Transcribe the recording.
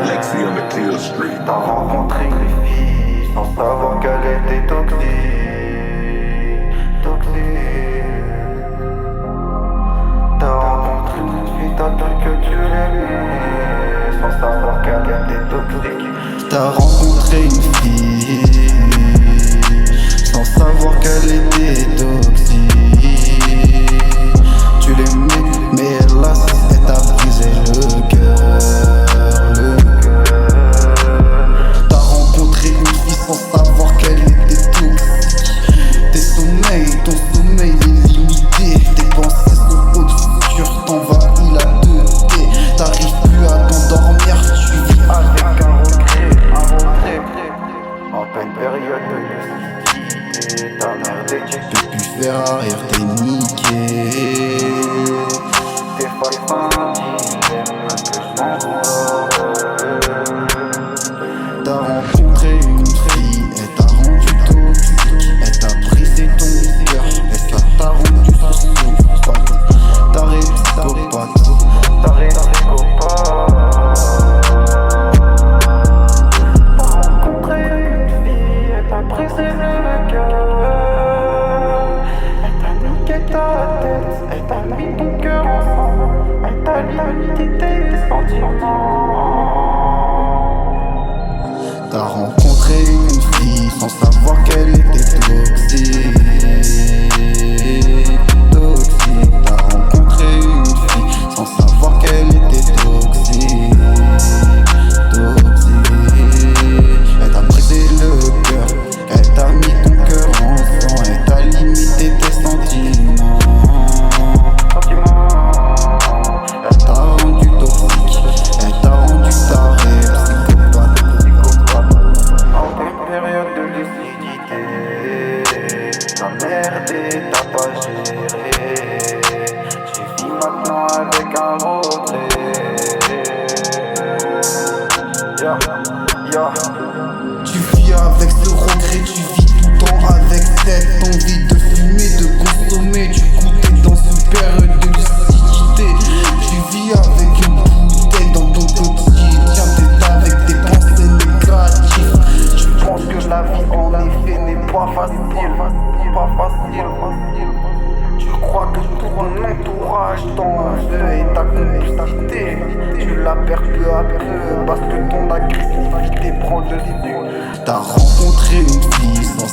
Lexi on the kill street. T'as rencontré une fille sans savoir qu'elle était toxique. T'as rencontré une fille, t'as cru que tu l'aimais sans savoir qu'elle était toxique. T'as rencontré une fille sans savoir qu'elle était toxique. Tu l'aimais, mais hélas, elle t'a brisé le cœur. T'as rencontré une fille sans savoir qu'elle était toxique. Ton sommeil est limité. Tes pensées sont au futur, t'envahis la 2D. T'arrives plus à t'endormir, tu vis Avec un regret, en pleine période de lucidité. Ta mère dédiée, depuis Ferrari, t'es niqué. t'es pas indigène, que je m'endors. T'as rencontré une fille, elle t'a rendu toxique. Elle t'a brisé ton cœur, et ça t'a rendu psychopathe. T'as psychopathe. T'as psychopathe. T'as rencontré une fille, elle t'a brisé le cœur. Elle t'a niqué ta tête, elle t'a mis ton cœur ensemble. Elle t'a limité tes sentiments. T'as rencontré une fille sans savoir qu'elle était toxique. T'as rencontré une fille sans savoir qu'elle était toxique. Elle t'a brisé le cœur, elle t'a mis ton cœur en sang, elle t'a limité tes sentiments. Elle t'a rendu toxique, elle t'a rendu taré, psychopathe. En pleine période de lucidité, t'as merdé, t'as pas géré. Tu vis maintenant avec un regret. Tu vis avec ce regret, tu vis tout le temps avec cette envie de fumer, de consommer, du goûter dans une période de lucidité. Tu vis avec une bouteille dans ton quotidien, t'es avec tes pensées négatives. Tu penses que la vie en effet n'est pas facile, pas facile. Tu crois que tout ton entourage t'en veut et ta complicité, tu la perds peu à peu parce que ton agressivité prend le dessus. T'as rencontré une fille sans